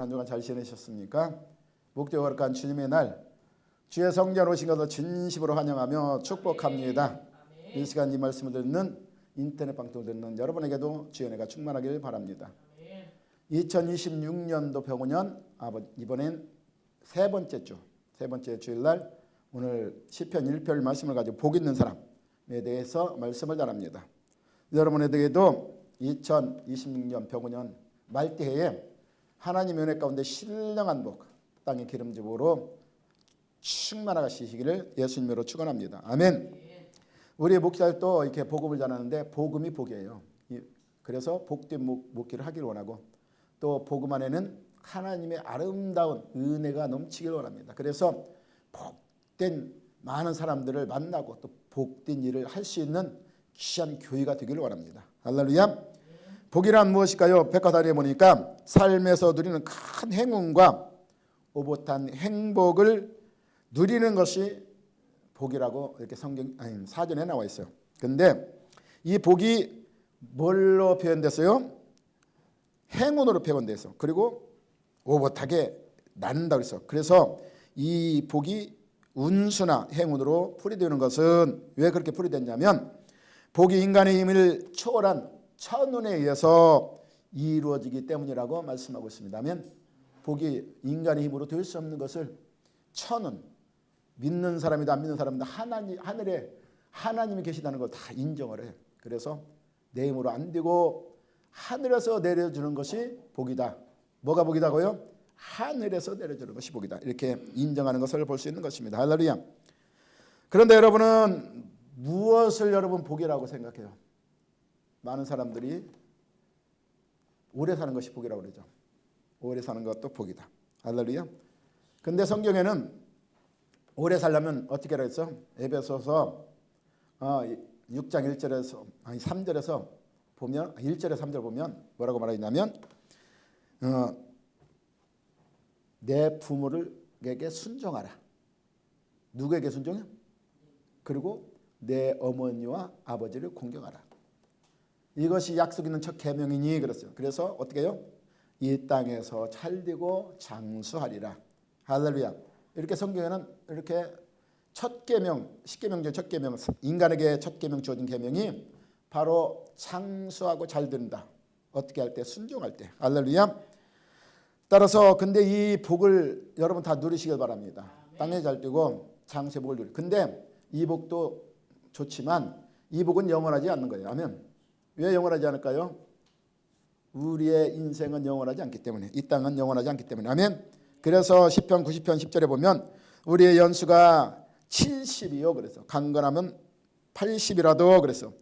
한 주간 잘 지내셨습니까? 목적 거룩한 주님의 날 주의 성전 오신 것을 진심으로 환영하며 축복합니다. 이 시간 이 말씀을 듣는 인터넷 방송 듣는 여러분에게도 주의 은혜가 충만하길 바랍니다. 2026년도 병원년 이번엔 세 번째 주일날 오늘 시편 1편 말씀을 가지고 복 있는 사람에 대해서 말씀을 전합니다. 여러분에게도 2026년 병원년 말대해에 하나님의 은혜 가운데 신령한 복, 땅의 기름짐으로 충만하시기를 예수님으로 축원합니다. 아멘. 우리 목사들도 이렇게 복음을 전하는데 복음이 복이에요. 그래서 복된 목기를 하기를 원하고 또 복음 안에는 하나님의 아름다운 은혜가 넘치기를 원합니다. 그래서 복된 많은 사람들을 만나고 또 복된 일을 할 수 있는 귀한 교회가 되기를 원합니다. 할렐루야. 복이란 무엇일까요? 백과사전에 보니까 삶에서 누리는 큰 행운과 오붓한 행복을 누리는 것이 복이라고 이렇게 사전에 나와 있어요. 근데 이 복이 뭘로 표현됐어요? 행운으로 표현돼서 그리고 오붓하게 낳는다고 했어요. 그래서 이 복이 운수나 행운으로 풀이되는 것은 왜 그렇게 풀이됐냐면 복이 인간의 힘을 초월한 천운에 의해서 이루어지기 때문이라고 말씀하고 있습니다. 아멘. 복이 인간의 힘으로 될 수 없는 것을 천운, 믿는 사람이다 안 믿는 사람이다 하늘에 하나님이 계시다는 걸 다 인정을 해요. 그래서 내 힘으로 안 되고 하늘에서 내려주는 것이 복이다. 뭐가 복이다고요? 하늘에서 내려주는 것이 복이다. 이렇게 인정하는 것을 볼 수 있는 것입니다. 할렐루야. 그런데 여러분은 무엇을 여러분 복이라고 생각해요? 많은 사람들이 오래 사는 것이 복이라고 그러죠. 오래 사는 것도 복이다. 할렐루야. 근데 성경에는 오래 살려면 어떻게 그랬어? 에베소서 6장 1절에서 3절에서 보면 1절에 3절 보면 뭐라고 말하냐면 내 부모에게 순종하라. 누구에게 순종해? 그리고 내 어머니와 아버지를 공경하라. 이것이 약속 있는 첫 계명이니 그랬어요. 그래서 어떻게 해요? 이 땅에서 찰되고 장수하리라. 할렐루야. 이렇게 성경에는 이렇게 첫 계명, 10계명 중 첫 계명, 인간에게 첫 계명 주어진 계명이 바로 장수하고 잘 된다. 어떻게 할 때? 순종할 때. 할렐루야. 따라서 근데 이 복을 여러분 다 누리시길 바랍니다. 땅에 잘 되고 장수의 복을 누리. 근데 이 복도 좋지만 이 복은 영원하지 않는 거예요. 아멘. 왜 영원하지 않을까요? 우리의 인생은 영원하지 않기 때문에, 이 땅은 영원하지 않기 때문에. 아멘. 그래서 시편 90편 10절에 보면 우리의 연수가 70이요 그래서 강건하면 80이라도 그랬어.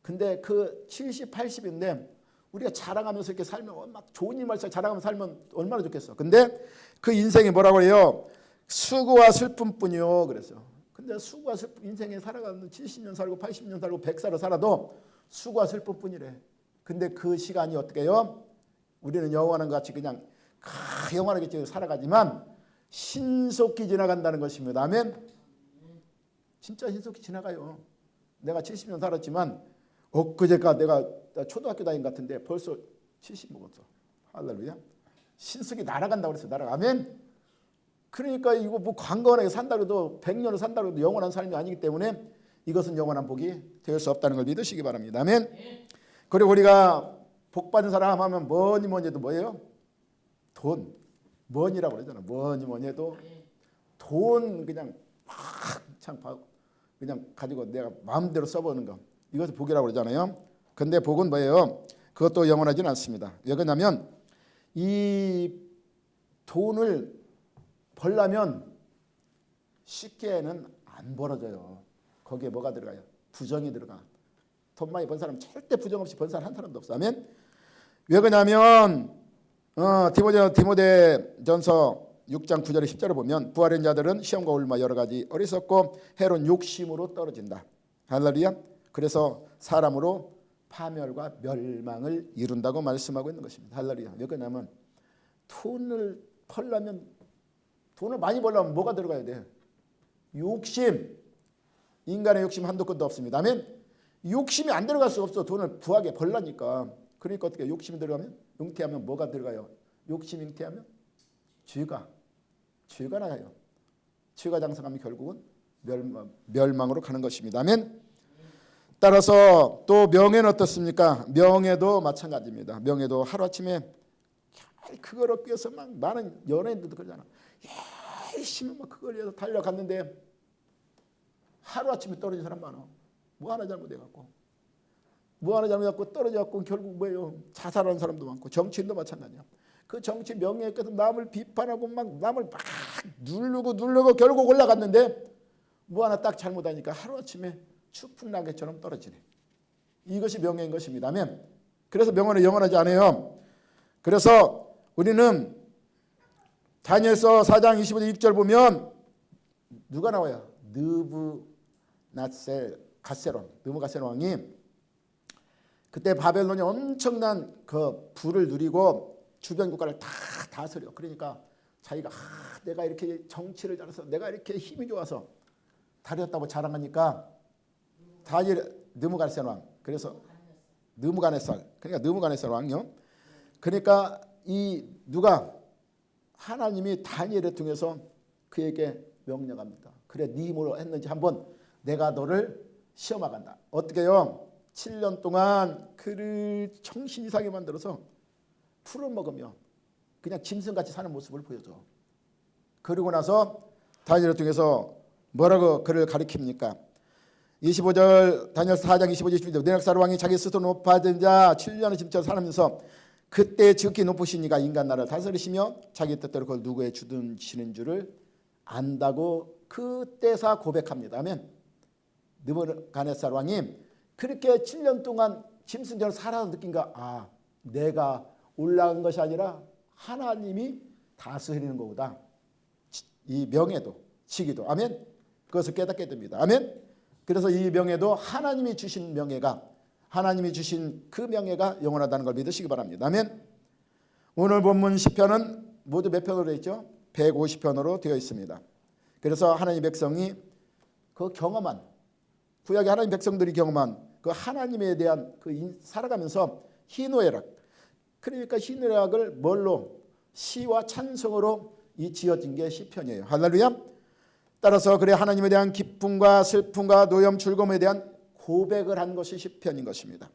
근데 그 70, 80인데 우리가 자랑하면서 이렇게 살면 막 좋은 일만 자랑하면서 살면 얼마나 좋겠어. 근데 그 인생이 뭐라고 해요? 수고와 슬픔뿐이요 그랬어. 근데 수고와 슬픔 인생에 살아가는 70년 살고 80년 살고 100살을 살아도 수고와 슬픔뿐이래. 근데 그 시간이 어떻게 해요? 우리는 영원한 것 같이 그냥 영원하게 살아가지만 신속히 지나간다는 것입니다. 아멘. 진짜 신속히 지나가요. 내가 70년 살았지만 엊그제가 내가 초등학교 다닌 것 같은데 벌써 70 먹었어. 할렐루야. 신속히 날아간다고 그랬어. 날아가. 아멘. 그러니까 이거 뭐 관건하게 산다고 해도 100년을 산다고 해도 영원한 삶이 아니기 때문에 이것은 영원한 복이 될 수 없다는 걸 믿으시기 바랍니다. 아멘. 그리고 우리가 복 받은 사람 하면 뭐니 해도 뭐예요? 돈. 뭐니라고 그러잖아. 뭐니 해도 돈 그냥 그냥 가지고 내가 마음대로 써보는 거. 이것을 복이라고 그러잖아요. 근데 복은 뭐예요? 그것도 영원하지는 않습니다. 왜 그러냐면 이 돈을 벌려면 쉽게는 안 벌어져요. 거기에 뭐가 들어가요? 부정이 들어가. 돈 많이 번 사람 절대 부정 없이 번 사람 한 사람도 없어. 아멘. 왜 그러냐면 디모데전서 6장 9절에 10절을 보면 부활한 자들은 시험과 올마 여러 가지 어리석고 해로운 욕심으로 떨어진다. 할렐루야. 그래서 사람으로 파멸과 멸망을 이룬다고 말씀하고 있는 것입니다. 할렐루야. 왜 그러냐면 돈을 많이 벌려면 뭐가 들어가야 돼? 욕심. 인간의 욕심 한도 끝도 없습니다. 아멘. 욕심이 안 들어갈 수가 없어. 돈을 부하게 벌라니까. 그러니까 어떻게 욕심이 들어가면 융태하면 뭐가 들어가요? 욕심 잉태하면 죄가 나가요. 죄가 장성하면 결국은 멸망으로 가는 것입니다. 아멘. 따라서 또 명예는 어떻습니까? 명예도 마찬가지입니다. 명예도 하루아침에 그걸 얻기 위해서 막 많은 연예인들도 그러잖아. 열심히 막 그걸 위해서 달려갔는데 하루아침에 떨어진 사람 많아. 뭐 하나 잘못해갖고 떨어져갖고 결국 뭐예요? 자살하는 사람도 많고 정치인도 마찬가지야. 그 정치 명예에 껴서 남을 비판하고 막 남을 막 누르고 결국 올라갔는데 뭐 하나 딱 잘못하니까 하루아침에 추풍낙엽처럼 떨어지네. 이것이 명예인 것입니다. 아멘. 그래서 명예는 영원하지 않아요. 그래서 우리는 다니엘서 4장 25절 6절 보면 누가 나와요? 느부갓네살 왕이 그때 바벨론이 엄청난 그 부를 누리고 주변 국가를 다 다스려. 그러니까 자기가 내가 이렇게 정치를 잘해서 내가 이렇게 힘이 좋아서 다렸다고 자랑하니까 다니엘 느부갓네살 왕. 그래서 느부갓네살. 그러니까 느부갓네살 왕이요. 그러니까 이 누가 하나님이 다니엘을 통해서 그에게 명령합니다. 그래 네 힘으로 했는지 한번 내가 너를 시험하간다. 어떻게요? 7년 동안 그를 정신 이상하게 만들어서 풀을 먹으며 그냥 짐승같이 사는 모습을 보여줘. 그러고 나서 다니엘을 통해서 뭐라고 그를 가리킵니까? 25절 다니엘 4장 25절 26절 느부갓네살 왕이 자기 스스로 높아진 자 7년을 짐쳐 살면서 그때 지극히 높으시니가 인간 나라를 다스리시며 자기 뜻대로 그걸 누구에 주시는 줄을 안다고 그때서 고백합니다. 아멘. 느부갓네살 왕이 그렇게 7년 동안 짐승처럼 살아서 느낀가? 내가 올라간 것이 아니라 하나님이 다스리는 거구나. 이 명예도 지기도 아멘. 그것을 깨닫게 됩니다. 아멘. 그래서 이 명예도 하나님이 주신 명예가 하나님이 주신 그 명예가 영원하다는 걸 믿으시기 바랍니다. 아멘. 오늘 본문 시편은 모두 몇 편으로 되어 있죠? 150편으로 되어 있습니다. 그래서 하나님 백성이 그 경험한 구약의 하나님 백성들이 경험한 그 하나님에 대한 그 살아가면서 희노애락 그러니까 희노애락을 뭘로 시와 찬송으로 이 지어진 게 시편이에요. 할렐루야. 따라서 그래 하나님에 대한 기쁨과 슬픔과 노염 즐거움에 대한 고백을 한 것이 시편인 것입니다.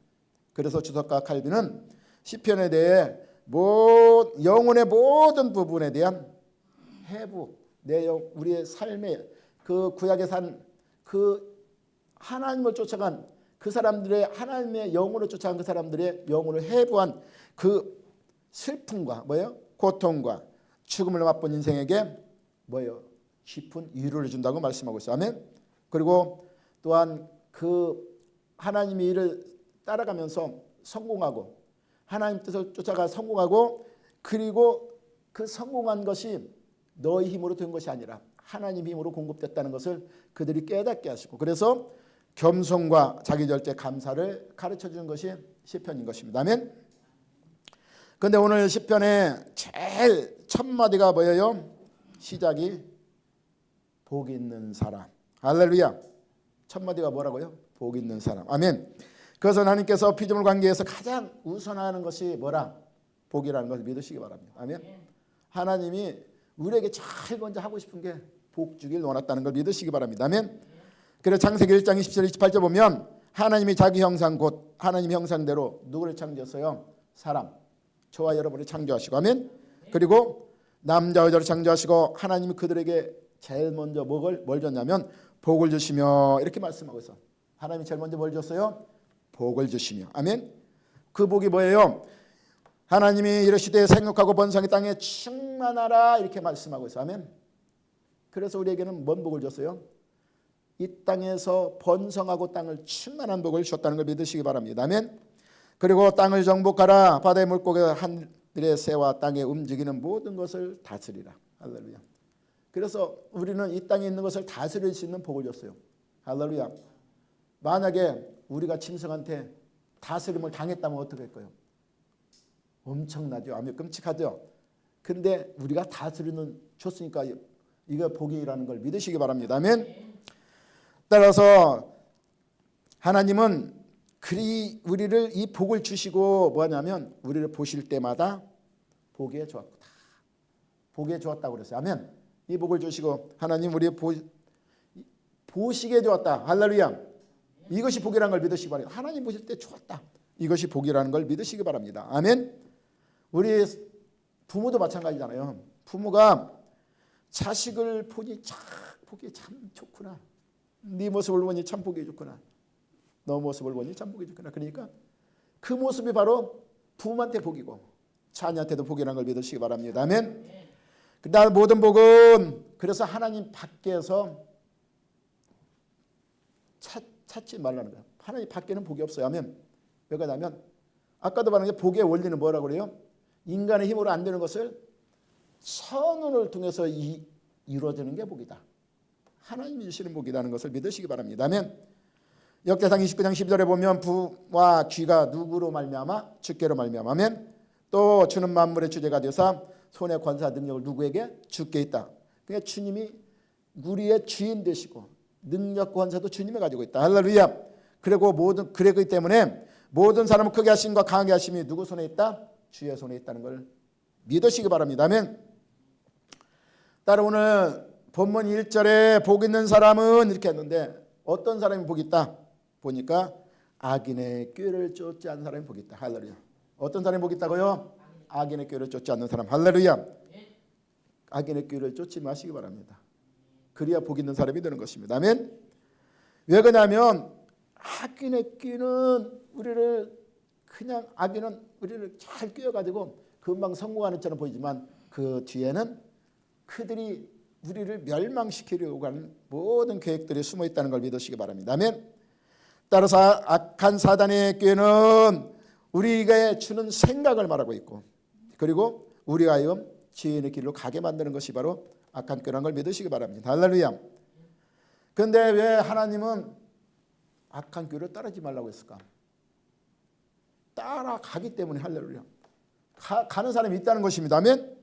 그래서 주석가 칼빈은 시편에 대해 영혼의 모든 부분에 대한 해부 내용 우리의 삶의 그 구약에 산 그 하나님을 쫓아간 그 사람들의 하나님의 영혼을 쫓아간 그 사람들의 영혼을 해부한 그 슬픔과 고통과 죽음을 맛본 인생에게 깊은 위로를 준다고 말씀하고 있어요. 아멘. 그리고 또한 그 하나님의 일을 따라가면서 성공하고 하나님 뜻을 쫓아가 성공하고 그리고 그 성공한 것이 너의 힘으로 된 것이 아니라 하나님 힘으로 공급됐다는 것을 그들이 깨닫게 하시고 그래서 겸손과 자기 절제 감사를 가르쳐주는 것이 시편인 것입니다. 아멘. 그런데 오늘 시편의 제일 첫 마디가 뭐예요? 시작이 복 있는 사람. 할렐루야. 첫 마디가 뭐라고요? 복 있는 사람. 아멘. 그것은 하나님께서 피조물 관계에서 가장 우선하는 것이 뭐라? 복이라는 것을 믿으시기 바랍니다. 아멘. 하나님이 우리에게 제일 먼저 하고 싶은 게 복 주길 원했다는 걸 믿으시기 바랍니다. 아멘. 그래서 창세기 1장 27절 28절 보면 하나님이 자기 형상 곧 하나님 형상대로 누구를 창조했어요? 사람. 저와 여러분을 창조하시고 아멘. 그리고 남자 여자를 창조하시고 하나님이 그들에게 제일 먼저 뭘 줬냐면 복을 주시며 이렇게 말씀하고 있어. 하나님이 제일 먼저 뭘 줬어요? 복을 주시며. 아멘. 그 복이 뭐예요? 하나님이 이르시되 생육하고 번성이 땅에 충만하라 이렇게 말씀하고 있어. 아멘. 그래서 우리에게는 뭔 복을 줬어요? 이 땅에서 번성하고 땅을 충만한 복을 줬다는 걸 믿으시기 바랍니다. 아멘. 그리고 땅을 정복하라. 바다의 물고기 하늘의 새와 땅에 움직이는 모든 것을 다스리라. 할렐루야. 그래서 우리는 이 땅에 있는 것을 다스릴 수 있는 복을 줬어요. 할렐루야. 만약에 우리가 짐승한테 다스림을 당했다면 어떻게 할 거예요? 엄청나죠. 아주 끔찍하죠. 그런데 우리가 다스리는 줬으니까 이거 복이라는 걸 믿으시기 바랍니다. 아멘. 따라서 하나님은 우리를 이 복을 주시고 뭐냐면 우리를 보실 때마다 보기에 좋았다. 보기에 좋았다고 그랬어요. 아멘. 이 복을 주시고 하나님 우리 보시기에 좋았다. 할렐루야. 이것이 복이라는 걸 믿으시기 바랍니다. 하나님 보실 때 좋았다. 이것이 복이라는 걸 믿으시기 바랍니다. 아멘. 우리 부모도 마찬가지잖아요. 부모가 자식을 보니 보기 참 좋구나. 네 모습을 보니 참 보기 좋구나. 너 모습을 보니 참 보기 좋구나. 그러니까 그 모습이 바로 부모한테 복이고 자녀한테도 복이라는 걸 믿으시기 바랍니다. 아멘. 그다음 모든 복은 그래서 하나님 밖에서 찾지 말라는 거예요. 하나님 밖에는 복이 없어요. 아멘. 왜 그러냐면 아까도 말한 게 복의 원리는 뭐라고 그래요? 인간의 힘으로 안 되는 것을 선언을 통해서 이루어지는 게 복이다. 하나님이 주시는 복이라는 것을 믿으시기 바랍니다. 아멘. 역대상 29장 12절에 보면 부와 귀가 누구로 말미암아? 주께로 말미암아. 아멘. 또 주는 만물의 주제가 되어서 손의 권사 능력을 누구에게? 주께 있다. 그러니까 주님이 우리의 주인 되시고 능력 권세도 주님이 가지고 있다. 할렐루야. 그러기 때문에 모든 사람을 크게 하심과 강하게 하심이 누구 손에 있다? 주의 손에 있다는 걸 믿으시기 바랍니다. 아멘. 따라 오늘 본문 1절에 복 있는 사람은 이렇게 했는데 어떤 사람이 복 있다? 보니까 악인의 꾀를 쫓지 않는 사람이 복 있다. 할렐루야. 어떤 사람이 복 있다고요? 악인의 꾀를 쫓지 않는 사람. 할렐루야. 악인의 꾀를 쫓지 마시기 바랍니다. 그래야 복 있는 사람이 되는 것입니다. 아멘. 왜 그러냐면 악인의 꾀는 악인은 우리를 잘 꾀어가지고 금방 성공하는 것처럼 보이지만 그 뒤에는 그들이 우리를 멸망시키려고 하는 모든 계획들이 숨어 있다는 걸 믿으시기 바랍니다. 아멘. 따라서 악한 사단의 꾀는 우리에게 주는 생각을 말하고 있고 그리고 우리가 하여금 지혜의 길로 가게 만드는 것이 바로 악한 꾀라는 걸 믿으시기 바랍니다. 할렐루야. 그런데 왜 하나님은 악한 꾀를 따르지 말라고 했을까? 따라가기 때문에. 할렐루야. 가는 사람이 있다는 것입니다. 아멘.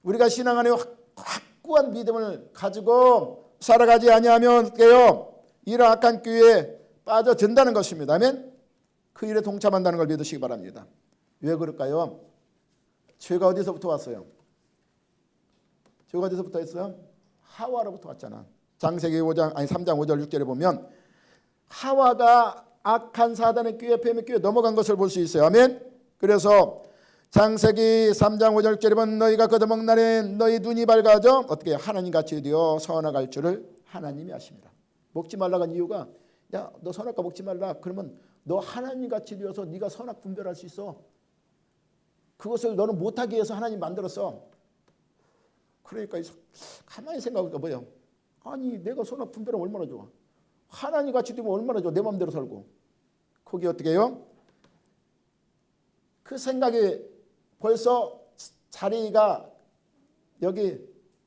우리가 신앙 안에 확고한 믿음을 가지고 살아가지 아니하면 이런 악한 꾀에 빠져든다는 것입니다. 아멘. 그 일에 동참한다는 걸 믿으시기 바랍니다. 왜 그럴까요? 죄가 어디서부터 왔어요? 죄가 어디서부터 했어요? 하와로부터 왔잖아. 창세기 3장 5절 6절에 보면 하와가 악한 사단의 꾀에 넘어간 것을 볼 수 있어요. 아멘. 그래서 창세기 3장 5절 6절에 보면 너희가 거듭먹는 날에 너희 눈이 밝아져 어떻게 하나님같이 되어 선악할 줄을 하나님이 아십니다. 먹지 말라고 한 이유가 야, 너 선악과 먹지 말라. 그러면 너 하나님같이 되어서 네가 선악 분별할 수 있어. 그것을 너는 못하게 해서 하나님 만들었어. 그러니까 가만히 생각해보니까 뭐예요? 아니 내가 선악 분별하면 얼마나 좋아. 하나님같이 되면 얼마나 좋아. 내 마음대로 살고. 거기 어떻게 해요? 그 생각이 벌써 자리가 여기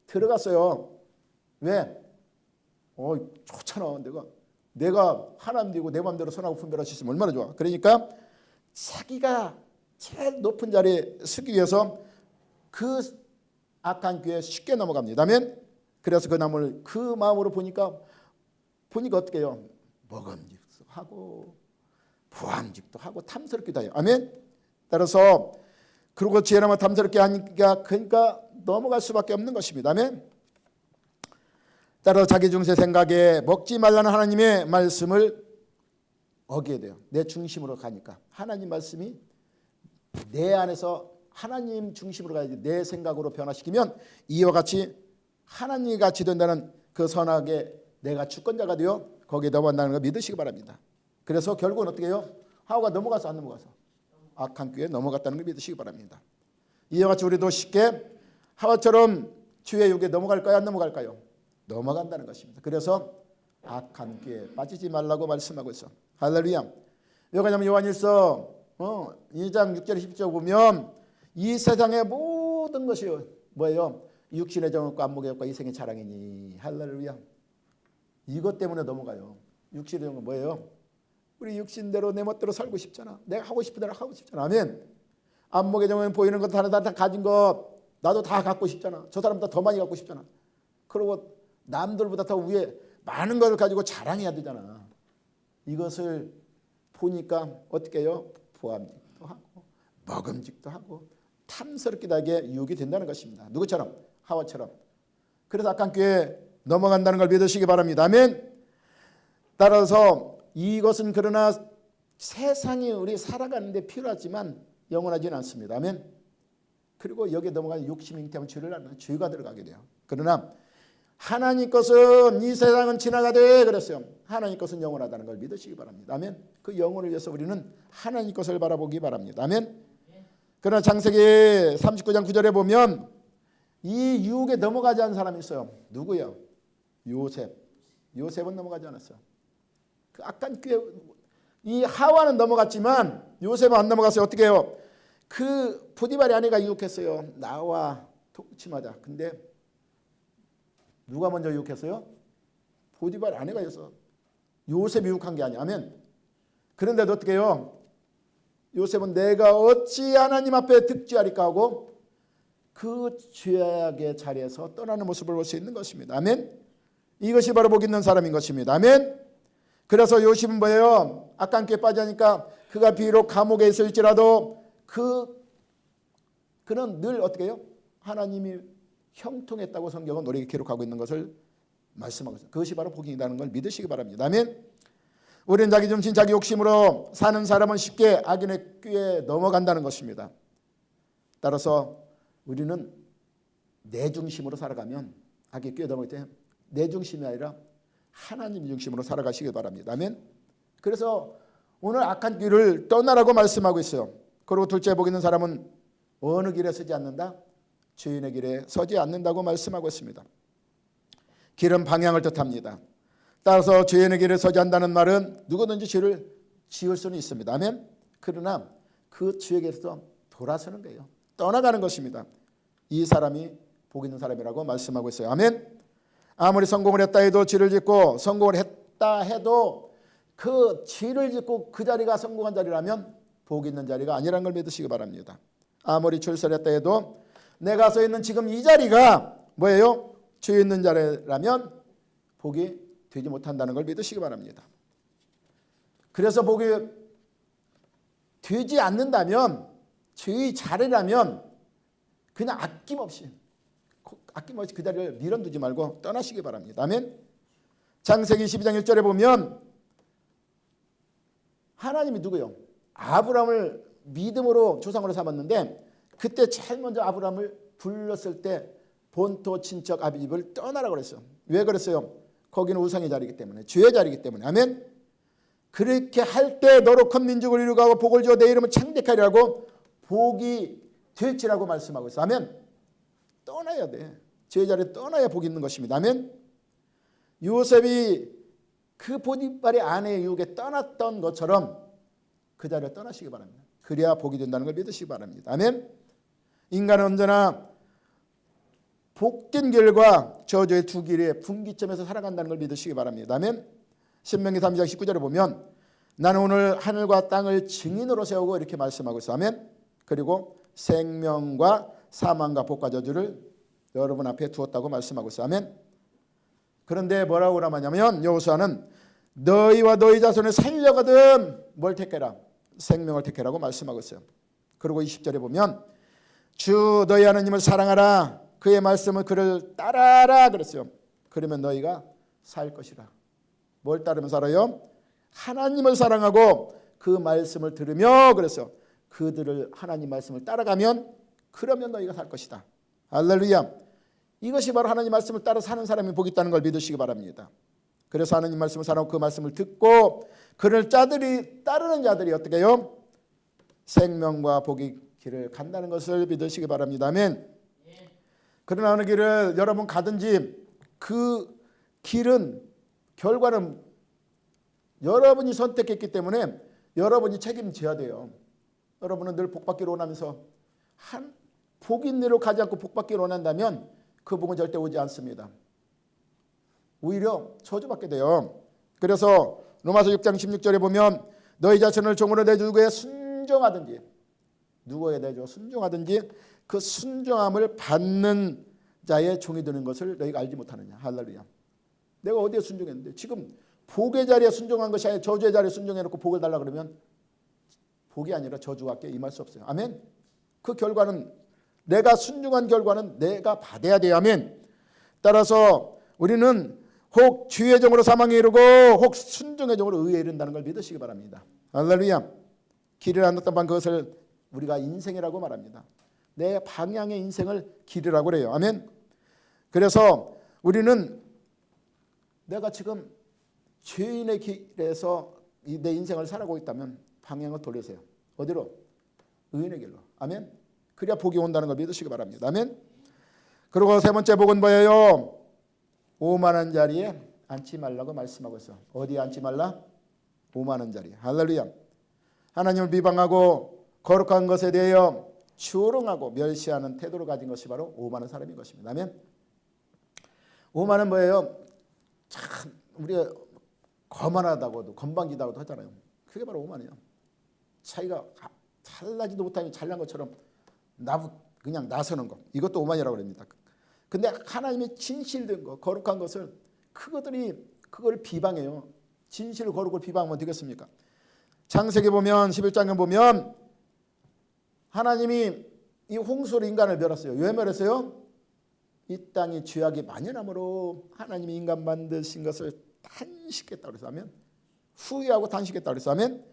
들어갔어요. 왜? 좋잖아. 내가 하나님 되고 내 마음대로 선하고 분별할 수 있으면 얼마나 좋아. 그러니까 자기가 제일 높은 자리에 서기 위해서 그 악한 꾀에 쉽게 넘어갑니다. 아멘. 그래서 그 나무를 그 마음으로 보니까 어떻게 해요? 먹음직도 하고 부함직도 하고 탐스럽기도 해요. 아멘. 따라서 그리고 지혜로만 탐스럽게 하니까 그러니까 넘어갈 수밖에 없는 것입니다. 아멘. 따라서 자기 중세 생각에 먹지 말라는 하나님의 말씀을 어기게 돼요. 내 중심으로 가니까 하나님 말씀이 내 안에서 하나님 중심으로 가야지. 내 생각으로 변화시키면 이와 같이 하나님이 같이 된다는 그 선악에 내가 주권자가 되어 거기에 넘어간다는 걸 믿으시기 바랍니다. 그래서 결국은 어떻게 해요? 하와가 넘어가서 안 넘어가서 악한 꾀에 넘어갔다는 걸 믿으시기 바랍니다. 이와 같이 우리도 쉽게 하와처럼 주의 육에 넘어갈까요? 안 넘어갈까요? 넘어간다는 것입니다. 그래서 악한 꾀에 빠지지 말라고 말씀하고 있어. 할렐루야. 왜 그러냐면 요한일서 2장 6절 10절 보면 이 세상의 모든 것이 뭐예요? 육신의 정욕과 안목의 욕과 이생의 자랑이니. 할렐루야. 이것 때문에 넘어가요. 육신의 정욕은 뭐예요? 우리 육신대로 내 멋대로 살고 싶잖아. 내가 하고 싶은 대로 하고 싶잖아. 아멘. 안목의 정욕은 보이는 것 다 가진 것 나도 다 갖고 싶잖아. 저 사람보다 더 많이 갖고 싶잖아. 그리고 남들보다 더 위에 많은 걸 가지고 자랑해야 되잖아. 이것을 보니까 어떻게 해요? 부함직도 하고 먹음직도 하고 탐스럽게 나게 유혹이 된다는 것입니다. 누구처럼? 하와처럼. 그래서 악한 교회에 넘어간다는 걸 믿으시기 바랍니다. 아멘. 따라서 이것은 그러나 세상이 우리 살아가는데 필요하지만 영원하지는 않습니다. 아멘. 그리고 여기에 넘어가는 욕심, 잉태하면 죄를 하는 죄가 들어가게 돼요. 그러나 하나님 것은 이 세상은 지나가되 그랬어요. 하나님 것은 영원하다는 걸 믿으시기 바랍니다. 아멘. 그 영혼을 위해서 우리는 하나님 것을 바라보기 바랍니다. 아멘. 그러나 창세기 39장 9절에 보면 이 유혹에 넘어가지 않은 사람이 있어요. 누구요? 요셉. 요셉은 넘어가지 않았어요. 그 악한 교회 이 하와는 넘어갔지만 요셉은 안 넘어갔어요. 어떻게 해요? 그 보디발의 아내가 유혹했어요. 나와 동침하자. 근데 누가 먼저 유혹했어요? 보디발의 아내가였어. 요셉이 유혹한 게 아니야. 아멘. 그런데도 어떻게 해요? 요셉은 내가 어찌 하나님 앞에 득죄하리까 하고 그 죄악의 자리에서 떠나는 모습을 볼 수 있는 것입니다. 아멘. 이것이 바로 복 있는 사람인 것입니다. 아멘. 그래서 요셉은 뭐예요? 악한 교회에 빠지니까 그가 비록 감옥에 있을지라도 그는 늘 어떻게 해요? 하나님이 형통했다고 성경은 우리에게 기록하고 있는 것을 말씀하고 있습니다. 그것이 바로 복이 있다는 걸 믿으시기 바랍니다. 아멘. 우리는 자기 중심, 자기 욕심으로 사는 사람은 쉽게 악인의 꾀에 넘어간다는 것입니다. 따라서 우리는 내 중심으로 살아가면 악의 꾀에 넘어갈 때 내 중심이 아니라 하나님 중심으로 살아가시기 바랍니다. 아멘. 그래서 오늘 악한 길을 떠나라고 말씀하고 있어요. 그리고 둘째 복 있는 사람은 어느 길에 서지 않는다? 주인의 길에 서지 않는다고 말씀하고 있습니다. 길은 방향을 뜻합니다. 따라서 주인의 길에 서지 않는다는 말은 누구든지 죄를 지을 수는 있습니다. 아멘. 그러나 그 주에게서 돌아서는 거예요. 떠나가는 것입니다. 이 사람이 복 있는 사람이라고 말씀하고 있어요. 아멘. 아무리 성공을 했다 해도 죄를 짓고 성공을 했다 해도 그 죄를 짓고 그 자리가 성공한 자리라면 복 있는 자리가 아니라는 걸 믿으시기 바랍니다. 아무리 출세를 했다 해도 내가 서 있는 지금 이 자리가 뭐예요? 죄 있는 자리라면 복이 되지 못한다는 걸 믿으시기 바랍니다. 그래서 복이 되지 않는다면 죄의 자리라면 그냥 아낌없이 그 자리를 밀어두지 말고 떠나시기 바랍니다. 아멘. 창세기 12장 1절에 보면 하나님이 누구요? 아브라함을 믿음으로 조상으로 삼았는데 그때 제일 먼저 아브라함을 불렀을 때 본토 친척 아비 집을 떠나라고 그랬어요. 왜 그랬어요? 거기는 우상의 자리이기 때문에, 죄의 자리이기 때문에. 아멘. 그렇게 할 때 너로 큰 민족을 이루고 하고 복을 주어 내 이름을 창대하리라고 복이 될지라고 말씀하고 있어요. 아멘. 떠나야 돼. 죄의 자리에 떠나야 복이 있는 것입니다. 아멘. 요셉이 그 보디발의 아내의 유혹에 떠났던 것처럼 그 자리를 떠나시기 바랍니다. 그래야 복이 된다는 걸 믿으시기 바랍니다. 아멘. 인간은 언제나 복된 길과 저주의 두 길의 분기점에서 살아간다는 걸 믿으시기 바랍니다. 아멘. 신명기 3장 19절에 보면 나는 오늘 하늘과 땅을 증인으로 세우고 이렇게 말씀하고 있어요. 아멘. 그리고 생명과 사망과 복과 저주를 여러분 앞에 두었다고 말씀하고 있어요. 아멘. 그런데 뭐라고 하냐면 여호수아는 너희와 너희 자손을 살려거든 뭘 택해라? 생명을 택해라고 말씀하고 있어요. 그리고 20절에 보면 주 너희 하나님을 사랑하라 그의 말씀은 그를 따라라 그랬어요. 그러면 너희가 살 것이라. 뭘 따르면 살아요? 하나님을 사랑하고 그 말씀을 들으며 그랬어요. 그들을 하나님 말씀을 따라가면 그러면 너희가 살 것이다. 할렐루야. 이것이 바로 하나님 말씀을 따라 사는 사람이 복이 있다는 걸 믿으시기 바랍니다. 그래서 하나님 말씀을 사랑하고 그 말씀을 듣고 그를 따르는 자들이 어떻게 해요? 생명과 복의 길을 간다는 것을 믿으시기 바랍니다. 아멘. 그러나 어느 길을 여러분 가든지 그 길은 결과는 여러분이 선택했기 때문에 여러분이 책임져야 돼요. 여러분은 늘 복받기를 원하면서 한 복인 대로 가지 않고 복받기를 원한다면 그 복은 절대 오지 않습니다. 오히려 저주받게 돼요. 그래서 로마서 6장 16절에 보면 너희 자신을 종으로 내 누구에 순종하든지 누구에 내줘 순종하든지 그 순종함을 받는 자의 종이 되는 것을 너희가 알지 못하느냐. 할렐루야. 내가 어디에 순종했는데 지금 복의 자리에 순종한 것이 아니라 저주의 자리에 순종해놓고 복을 달라 그러면 복이 아니라 저주가 임할 수 없어요. 아멘. 그 결과는 내가 순종한 결과는 내가 받아야 돼요. 아멘. 따라서 우리는 혹 주의 종으로 사망에 이르고 혹 순종의 종으로 의에 이른다는 걸 믿으시기 바랍니다. 할렐루야. 길을 안났던 방 그것을 우리가 인생이라고 말합니다. 내 방향의 인생을 길이라고 그래요. 아멘. 그래서 우리는 내가 지금 죄인의 길에서 내 인생을 살아가고 있다면 방향을 돌리세요. 어디로? 의인의 길로. 아멘. 그래야 복이 온다는 걸 믿으시기 바랍니다. 아멘. 그리고 세 번째 복은 뭐예요? 오만한 자리에 앉지 말라고 말씀하고 있어. 어디에 앉지 말라? 오만한 자리에. 할렐루야. 하나님을 비방하고 거룩한 것에 대하여 추롱하고 멸시하는 태도를 가진 것이 바로 오만한 사람인 것입니다. 아멘. 오만은 뭐예요? 참 우리가 거만하다고도 건방지다고도 하잖아요. 그게 바로 오만이에요. 자기가 잘나지도 못하면 잘난 것처럼 그냥 나서는 것. 이것도 오만이라고 합니다. 근데 하나님의 진실된 것, 거룩한 것을 그걸 비방해요. 진실 거룩을 비방하면 되겠습니까? 창세기 보면 11장에 보면 하나님이 이 홍수로 인간을 멸했어요. 왜 멸했어요? 이 땅이 죄악이 만연함으로 하나님이 인간 만드신 것을 단식했다고 해서 하면 후회하고 단식했다고 해서 하면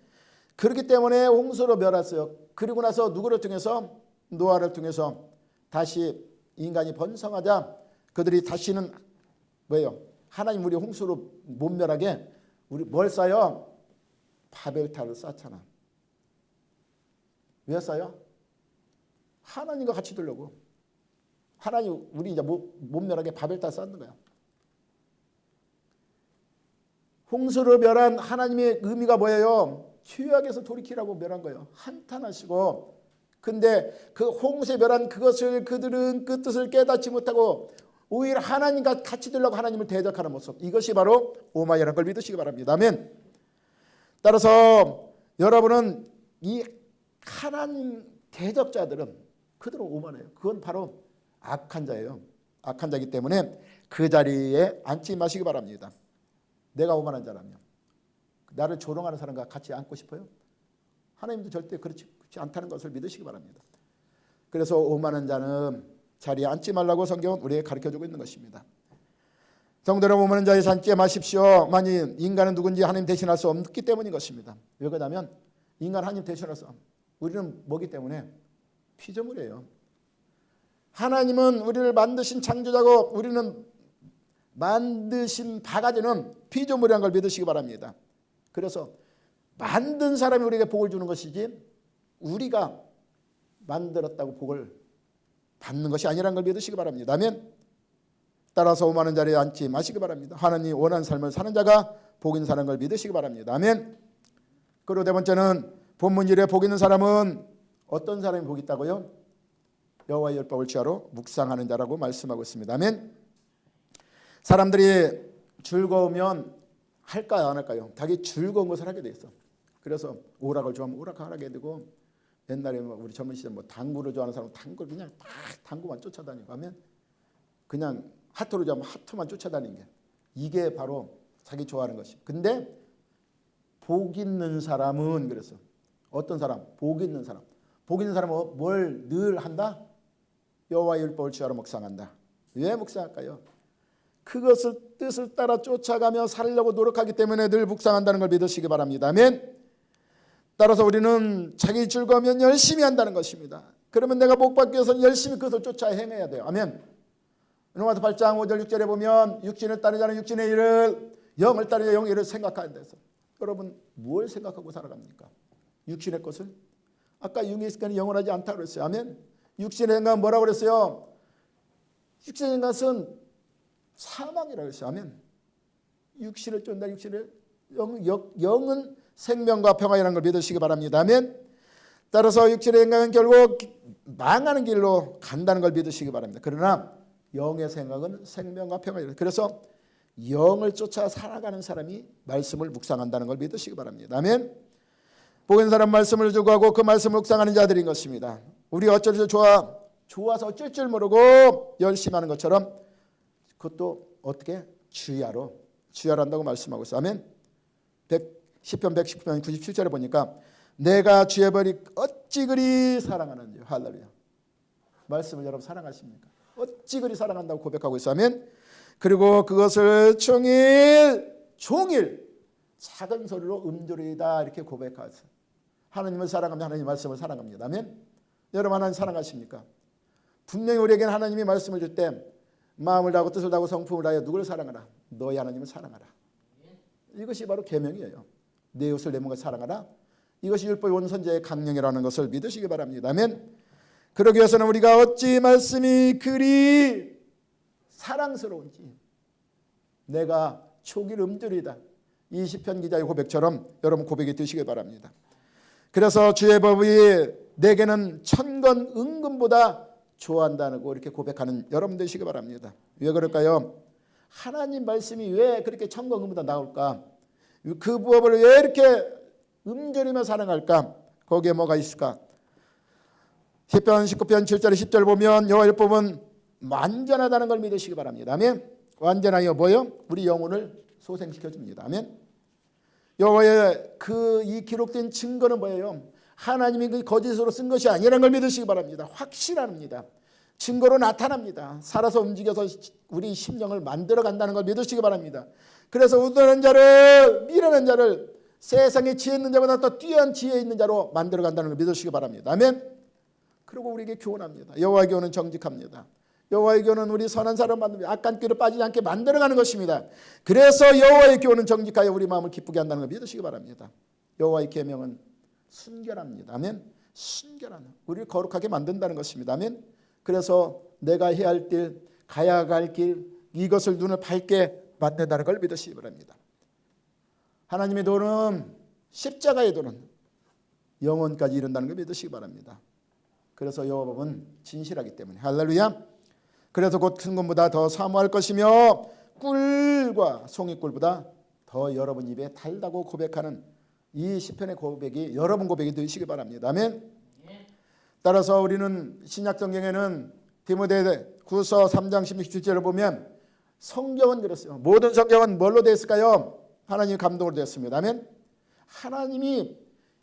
그렇기 때문에 홍수로 멸했어요. 그리고 나서 누구를 통해서? 노아를 통해서 다시 인간이 번성하자 그들이 다시는 뭐예요? 하나님 우리 홍수로 못 멸하게 우리 뭘 쌓여? 바벨탑을 쌓잖아. 왜 쌓여? 하나님과 같이 두려고. 하나님 우리 이제 못 멸하게 바벨탑 쌓는 거야. 홍수로 멸한 하나님의 의미가 뭐예요? 죄악에서 돌이키라고 멸한 거예요. 한탄하시고. 근데 그 홍수에 멸한 그것을 그들은 그 뜻을 깨닫지 못하고 오히려 하나님과 같이 들려고 하나님을 대적하는 모습. 이것이 바로 오만이라는 걸 믿으시기 바랍니다. 아멘. 따라서 여러분은 이 하나님 대적자들은 그들은 오만해요. 그건 바로 악한 자예요. 악한 자이기 때문에 그 자리에 앉지 마시기 바랍니다. 내가 오만한 자라면 나를 조롱하는 사람과 같이 앉고 싶어요? 하나님도 절대 그렇지 않다는 것을 믿으시기 바랍니다. 그래서 오만한 자는 자리에 앉지 말라고 성경은 우리에게 가르쳐주고 있는 것입니다. 성도들 오만한 자리에 앉지 마십시오. 만일 인간은 누군지 하나님 대신할 수 없기 때문인 것입니다. 왜 그러냐면 인간 하나님 대신해서 우리는 뭐기 때문에 피조물이에요. 하나님은 우리를 만드신 창조자고 우리는 만드신 바가지는 피조물이라는 걸 믿으시기 바랍니다. 그래서 만든 사람이 우리에게 복을 주는 것이지 우리가 만들었다고 복을 받는 것이 아니라는 걸 믿으시기 바랍니다. 아멘. 따라서 오만한 자리에 앉지 마시기 바랍니다. 하나님이 원하는 삶을 사는 자가 복 있는 사람인 걸 믿으시기 바랍니다. 아멘. 그리고 네 번째는 본문 1에 복 있는 사람은 어떤 사람이 복 있다고요? 여호와의 율법을 취하러 묵상하는 자라고 말씀하고 있습니다. 아멘. 사람들이 즐거우면 할까요 안 할까요? 자기 즐거운 것을 하게 돼 있어. 그래서 오락을 좋아하면 오락하게 되고 옛날에 우리 젊은 시절 당구를 좋아하는 사람은 당구를 그냥 막 당구만 쫓아다니고 하면 그냥 하트를 좋아하면 하트만 쫓아다니는 게 이게 바로 자기 좋아하는 것이. 근데 복 있는 사람은 그래서 어떤 사람? 복 있는 사람. 복 있는 사람은 뭘 늘 한다? 여호와의 율법을 취하러 묵상한다. 왜 묵상할까요? 그것을 뜻을 따라 쫓아가며 살려고 노력하기 때문에 늘 묵상한다는 걸 믿으시기 바랍니다. 아멘. 따라서 우리는 자기 즐거우면 열심히 한다는 것입니다. 그러면 내가 복 받기 위해서는 열심히 그것을 쫓아 행해야 돼요. 아멘. 로마서 8장 5절 6절에 보면 육신을 따르지 않은 육신의 일을 영을 따르자 영의 일을 생각하는 데서 여러분 뭘 생각하고 살아갑니까? 육신의 것을? 아까 육이 있으니까 영원하지 않다고 그랬어요. 아멘. 육신의 생각은 뭐라고 그랬어요? 육신의 생각은 사망이라고 했어요. 아멘. 육신을 쫓는다. 육신을 영은 생명과 평화라는 걸 믿으시기 바랍니다. 아멘. 따라서 육신의 생각은 결국 망하는 길로 간다는 걸 믿으시기 바랍니다. 그러나 영의 생각은 생명과 평화입니다. 그래서 영을 쫓아 살아가는 사람이 말씀을 묵상한다는 걸 믿으시기 바랍니다. 아멘. 복 있는 사람 말씀을 주고하고 그 말씀을 묵상하는 자들인 것입니다. 우리 어쩔 줄 좋아서 어쩔 줄 모르고 열심히 하는 것처럼 그것도 어떻게 주야로 한다고 말씀하고 있어요. 아멘. 시편 119편 97절에 보니까 내가 주의 벌이 어찌 그리 사랑하는지. 할렐루야. 말씀을 여러분 사랑하십니까? 어찌 그리 사랑한다고 고백하고 있어. 아멘. 그리고 그것을 종일 작은 소리로 음조리다 이렇게 고백하세요. 하나님을 사랑하면 하나님 말씀을 사랑합니다. 아멘. 여러분 하나님 사랑하십니까? 분명히 우리에게는 하나님이 말씀을 줄 때 마음을 다하고 뜻을 다하고 성품을 다하여 누구를 사랑하라? 너희 하나님을 사랑하라. 이것이 바로 계명이에요. 내 이웃을 내 몸과 사랑하라. 이것이 율법의 원선제의 강령이라는 것을 믿으시기 바랍니다. 아멘. 그러기 위해서는 우리가 어찌 말씀이 그리 사랑스러운지 내가 초기를 음들이다. 이 시편 기자의 고백처럼 여러분 고백이 되시기 바랍니다. 그래서 주의 법이 내게는 천건 은금보다 좋아한다고 이렇게 고백하는 여러분 되시기 바랍니다. 왜 그럴까요? 하나님 말씀이 왜 그렇게 천건 은금보다 나올까? 그 법을 왜 이렇게 음절이며 사랑할까? 거기에 뭐가 있을까? 시편 19편 7절 10절 보면 여호와의 율법은 완전하다는 걸 믿으시기 바랍니다. 아멘. 완전하여 뭐요? 우리 영혼을 소생시켜 줍니다. 아멘. 여호와의 이 기록된 증거는 뭐예요? 하나님이 그 거짓으로 쓴 것이 아니라는 걸 믿으시기 바랍니다. 확실합니다. 증거로 나타납니다. 살아서 움직여서 우리 심령을 만들어 간다는 걸 믿으시기 바랍니다. 그래서 우둔한 자를 미련한 자를 세상에 지혜 있는 자보다 더 뛰어난 지혜 있는 자로 만들어 간다는 걸 믿으시기 바랍니다. 아멘. 그리고 우리에게 교훈합니다. 여호와의 교훈은 정직합니다. 여호와의 교훈은 우리 선한 사람 만듭니다. 악한 길을 빠지지 않게 만들어가는 것입니다. 그래서 여호와의 교훈은 정직하여 우리 마음을 기쁘게 한다는 걸 믿으시기 바랍니다. 여호와의 계명은 순결합니다. 아멘. 순결한 우리를 거룩하게 만든다는 것입니다. 아멘. 그래서 내가 해야 할 길, 가야 할 길 이것을 눈을 밝게 만든다는 걸 믿으시기 바랍니다. 하나님의 도는 십자가의 도는 영원까지 이른다는 걸 믿으시기 바랍니다. 그래서 여호와 법은 진실하기 때문에 할렐루야. 그래서 곧 큰 것보다 더 사모할 것이며 꿀과 송이꿀보다 더 여러분 입에 달다고 고백하는 이 시편의 고백이 여러분 고백이 되시기 바랍니다. 아멘. 따라서 우리는 신약 성경에는 디모데후서 3장 16절을 보면 성경은 그랬어요. 모든 성경은 뭘로 되어 있을까요? 하나님의 감동으로 되었습니다. 아멘. 하나님이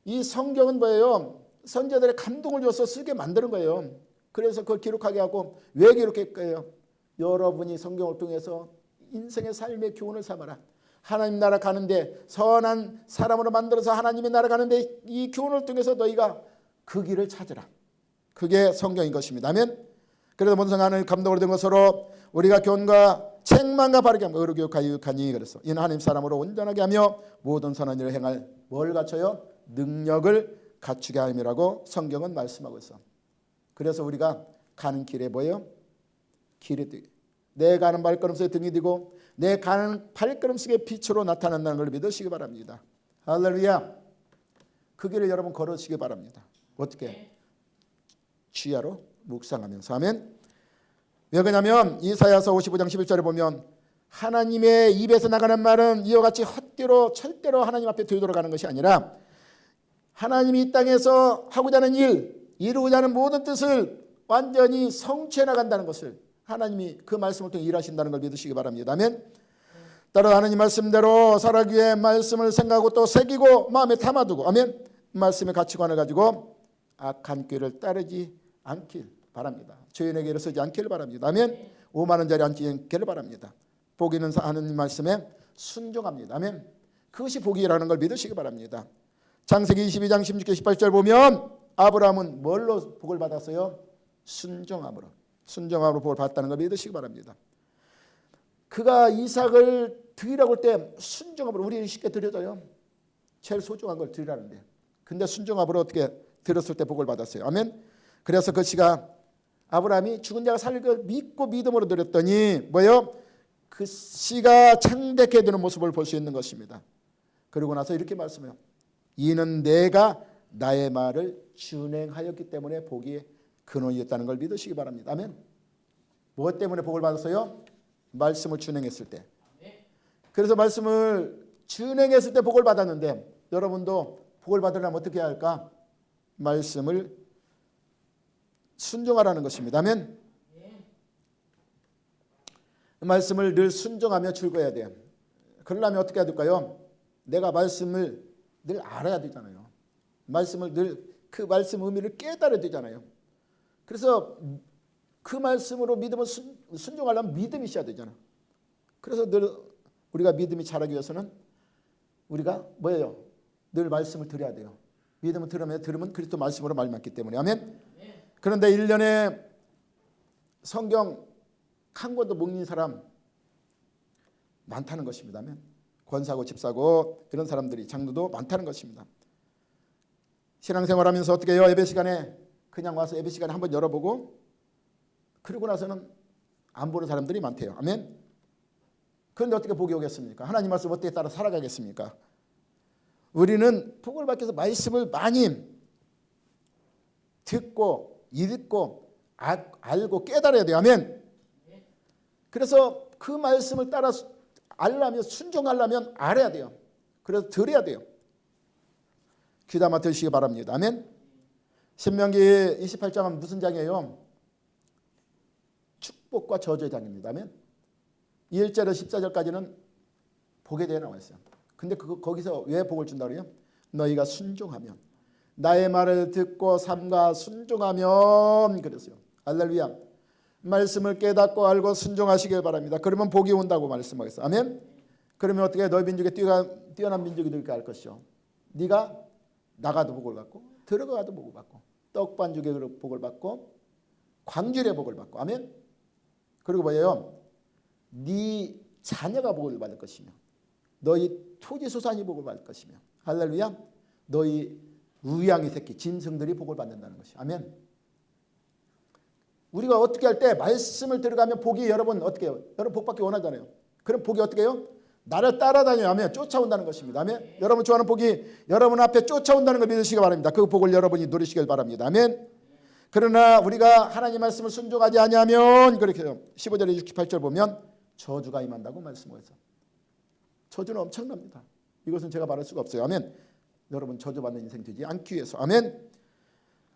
이 성경은 뭐예요? 선지자들의 감동을 줘서 쓰게 만드는 거예요. 그래서 그걸 기록하게 하고 왜 기록했을까요? 여러분이 성경을 통해서 인생의 삶의 교훈을 삼아라. 하나님 나라 가는데 선한 사람으로 만들어서 하나님의 나라 가는데 이 교훈을 통해서 너희가 그 길을 찾으라. 그게 성경인 것입니다. 아멘. 그래서 모든 성하나님 감동으로 된 것으로 우리가 교훈과 책망과 바르게 하며 의로 교육하여 유익하니 그래서 이는 하나님 사람으로 온전하게 하며 모든 선한 일을 행할 뭘 갖춰요? 능력을 갖추게 함이라고 성경은 말씀하고 있어. 그래서 우리가 가는 길에 뭐예요? 길이 되게 내 가는 발걸음속에 등이 되고 내 가는 발걸음속에 빛으로 나타난다는 걸 믿으시기 바랍니다. 할렐루야. 그 길을 여러분 걸으시기 바랍니다. 어떻게? 주야로 묵상하면서. 아멘. 왜 그러냐면 이사야서 55장 11절에 보면 하나님의 입에서 나가는 말은 이와 같이 헛되로 절대로 하나님 앞에 되돌아가는 것이 아니라 하나님이 이 땅에서 하고자 하는 일, 이루고자 하는 모든 뜻을 완전히 성취해 나간다는 것을 하나님이 그 말씀을 통해 일하신다는 걸 믿으시기 바랍니다. 아멘. 따라 하나님 말씀대로 살아가기 위해 말씀을 생각하고 또 새기고 마음에 담아두고 아멘. 말씀의 가치관을 가지고 악한 길을 따르지 않길 바랍니다. 죄인의 길을 쓰지 않기를 바랍니다. 아멘. 오만한 자리 앉지 않기를 바랍니다. 복 있는 하나님 말씀에 순종합니다. 아멘. 그것이 복이라는 걸 믿으시기 바랍니다. 창세기 22장 16절 18절 보면 아브라함은 뭘로 복을 받았어요? 순종함으로. 순종함으로 복을 받았다는 걸 믿으시기 바랍니다. 그가 이삭을 드리라고 할 때 순종함으로 우리 쉽게 드려줘요. 제일 소중한 걸 드리라는데. 근데 순종함으로 어떻게 드렸을 때 복을 받았어요. 아멘. 그래서 그 씨가 아브라함이 죽은 자가 살릴 걸 믿고 믿음으로 드렸더니 뭐예요? 그 씨가 창대케 되는 모습을 볼 수 있는 것입니다. 그러고 나서 이렇게 말씀해요. 이는 내가 나의 말을 준행하였기 때문에 복이 근원이었다는 걸 믿으시기 바랍니다. 아멘. 무엇 때문에 복을 받았어요? 말씀을 준행했을 때. 그래서 말씀을 준행했을 때 복을 받았는데 여러분도 복을 받으려면 어떻게 해야 할까? 말씀을 순종하라는 것입니다. 아멘. 말씀을 늘 순종하며 즐거워야 돼요. 그러려면 어떻게 해야 될까요? 내가 말씀을 늘 알아야 되잖아요. 말씀을 늘 그 말씀 의미를 깨달아야 되잖아요. 그래서 그 말씀으로 믿음을 순종하려면 믿음이 있어야 되잖아. 그래서 늘 우리가 믿음이 자라기 위해서는 우리가 뭐예요? 늘 말씀을 들어야 돼요. 믿음을 들으면 그리스도 말씀으로 말맞기 때문에. 아멘. 그런데 1년에 성경 한 권도 못 읽는 사람 많다는 것입니다. 아멘. 권사고 집사고 이런 사람들이 장로도 많다는 것입니다. 신앙생활하면서 어떻게 해요? 예배 시간에 그냥 와서 예배 시간에 한번 열어보고 그러고 나서는 안 보는 사람들이 많대요. 아멘. 그런데 어떻게 복이 오겠습니까? 하나님 말씀 어떻게 따라 살아가겠습니까? 우리는 복을 받기 위해서 말씀을 많이 듣고 읽고 알고 깨달아야 돼요. 아멘. 그래서 그 말씀을 따라 알려면 순종하려면 알아야 돼요. 그래서 들어야 돼요. 귀담아 들으시기 바랍니다. 아멘. 신명기 28장은 무슨 장이에요? 축복과 저주의 장입니다. 아멘. 1절에서 14절까지는 복에 대해 나와 있어요. 근데 거기서 왜 복을 준다고 그래요? 너희가 순종하면, 나의 말을 듣고 삼가 순종하면 그랬어요. 할렐루야. 말씀을 깨닫고 알고 순종하시길 바랍니다. 그러면 복이 온다고 말씀하겠어요. 아멘. 그러면 어떻게 너희 민족에 뛰어난 민족이 될까 할 것이요. 네가 나가도 복을 받고 들어가도 복을 받고 떡반죽의 복을 받고 광주의 복을 받고. 아멘. 그리고 뭐예요? 네 자녀가 복을 받을 것이며 너희 토지 소산이 복을 받을 것이며 할렐루야. 너희 우양이 새끼 짐승들이 복을 받는다는 것이. 아멘. 우리가 어떻게 할 때 말씀을 들어가면 복이 여러분 어떻게 해요? 여러분 복 받기 원하잖아요. 그럼 복이 어떻게 해요? 나를 따라다녀야 하면 쫓아온다는 것입니다. 아멘. 여러분 좋아하는 복이 여러분 앞에 쫓아온다는 걸 믿으시기 바랍니다. 그 복을 여러분이 누리시길 바랍니다. 아멘. 그러나 우리가 하나님 말씀을 순종하지 아니하면 그렇게 해요. 15절에 68절 보면 저주가 임한다고 말씀하셨어요. 저주는 엄청납니다. 이것은 제가 말할 수가 없어요. 아멘. 여러분 저주받는 인생 되지 않기 위해서. 아멘.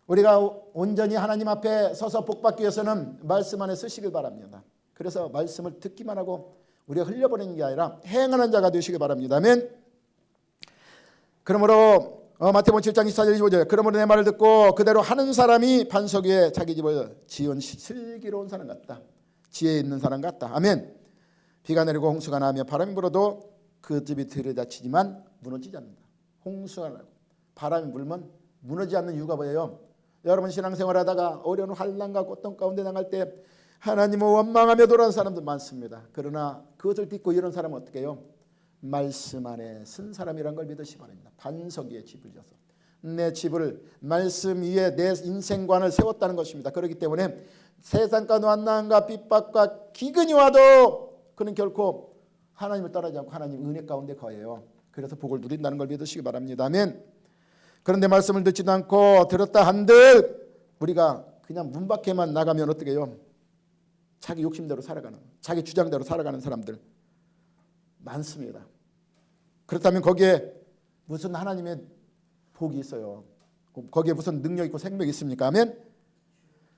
우리가 온전히 하나님 앞에 서서 복받기 위해서는 말씀 안에 쓰시길 바랍니다. 그래서 말씀을 듣기만 하고 우리가 흘려버리는 게 아니라 행하는 자가 되시길 바랍니다. 아멘. 그러므로 마태복음 7장 24절 25절 그러므로 내 말을 듣고 그대로 하는 사람이 반석 위에 자기 집을 지은 슬기로운 사람 같다. 지혜 있는 사람 같다. 아멘. 비가 내리고 홍수가 나며 바람이 불어도 그 집이 들여다치지만 무너지지 않는다. 홍수가 나고 바람이 불면 무너지지 않는 이유가 뭐예요? 여러분 신앙생활하다가 어려운 환난과 고통 가운데 나갈 때 하나님을 원망하며 돌아오는 사람들 많습니다. 그러나 그것을 딛고 이런 사람은 어떻게 해요? 말씀 안에 쓴 사람이란 걸 믿으시기 바랍니다. 반석 위에 집을 져서 내 집을 말씀 위에 내 인생관을 세웠다는 것입니다. 그렇기 때문에 세상과 환난과 핍박과 기근이 와도 그는 결코 하나님을 따르지 않고 하나님 은혜 가운데 거해요. 그래서 복을 누린다는 걸 믿으시기 바랍니다. 아멘. 그런데 말씀을 듣지도 않고 들었다 한들 우리가 그냥 문 밖에만 나가면 어떻게 해요? 자기 욕심대로 살아가는, 자기 주장대로 살아가는 사람들 많습니다. 그렇다면 거기에 무슨 하나님의 복이 있어요? 거기에 무슨 능력 있고 생명이 있습니까? 아멘.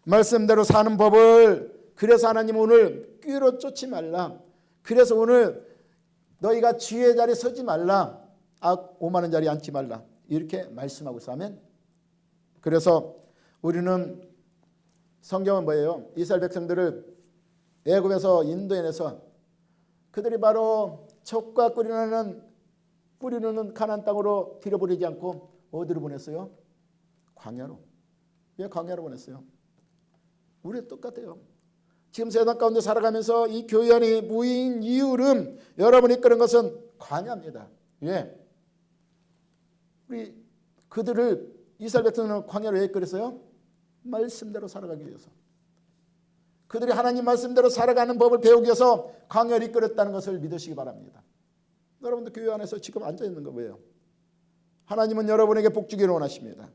말씀대로 사는 법을, 그래서 하나님 오늘 꾀로 쫓지 말라. 그래서 오늘 너희가 지혜의 자리에 서지 말라. 오만한 자리에 앉지 말라. 이렇게 말씀하고 있어. 아멘. 그래서 우리는 성경은 뭐예요? 이스라엘 백성들을 애굽에서 인도에 내서 그들이 바로 젖과 꿀이 흐르는 가나안 땅으로 들여보내지 않고 어디로 보냈어요? 광야로. 왜 광야로 보냈어요? 우리 똑같아요. 지금 세상 가운데 살아가면서 이 교회 안에 모인 이유는 여러분이 이끄는 것은 광야입니다. 왜? 우리 그들을 이스라엘 백성을 광야로 왜 이끌었어요? 말씀대로 살아가기 위해서. 그들이 하나님 말씀대로 살아가는 법을 배우기 위해서 광야를 이끌었다는 것을 믿으시기 바랍니다. 여러분들 교회 안에서 지금 앉아있는 거 뭐예요? 하나님은 여러분에게 복 주기를 원하십니다.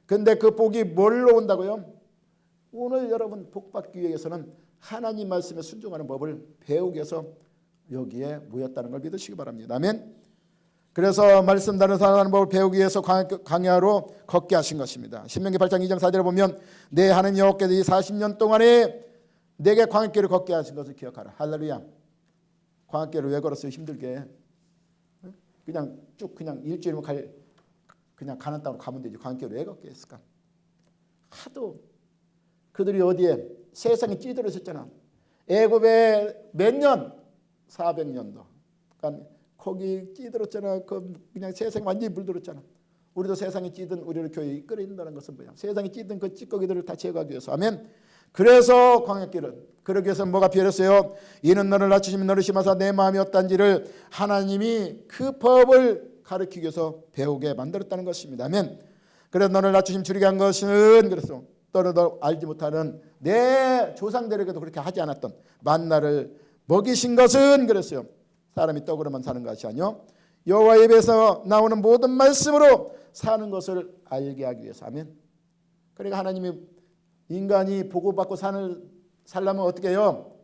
근데 그 복이 뭘로 온다고요? 오늘 여러분 복 받기 위해서는 하나님 말씀에 순종하는 법을 배우기 위해서 여기에 모였다는 걸 믿으시기 바랍니다. 아멘. 그래서 말씀대로 살아가는 법을 배우기 위해서 광야로 걷게 하신 것입니다. 신명기 8장 2장 4절에 보면 내 하나님 여호와께서 이 40년 동안에 내게 광야길을 걷게 하신 것을 기억하라. 할렐루야. 광야길을 왜 걸었어요? 힘들게. 그냥 쭉 그냥 일주일이면 그냥 가는 땅으로 가면 되지. 광야길을 왜 걷게 했을까? 하도 그들이 어디에 세상이 찌들어졌잖아. 애굽에 몇 년? 400년도. 그러니까 거기 찌들었잖아. 그냥 세상이 완전히 물들었잖아. 우리도 세상에 찌든 우리를 교회에 이끌어낸다는 것은 뭐야? 세상에 찌든 그 찌꺼기들을 다 제거하기 위해서. 아멘. 그래서 광야길은 그러기 위해서 뭐가 필요했어요? 이는 너를 낮추시면 너를 심하사 내 마음이 어떤지를 하나님이 그 법을 가르치기 위해서 배우게 만들었다는 것입니다. 아멘. 그래서 너를 낮추심 줄이게 한 것은 그래서 너도 알지 못하는 내 조상들에게도 그렇게 하지 않았던 만나를 먹이신 것은 그랬어요. 사람이 떡으로만 사는 것이 아니요 여호와의 입에서 나오는 모든 말씀으로 사는 것을 알게 하기 위해서. 아멘. 그러니까 하나님이 인간이 보고받고 살려면 어떻게 해요?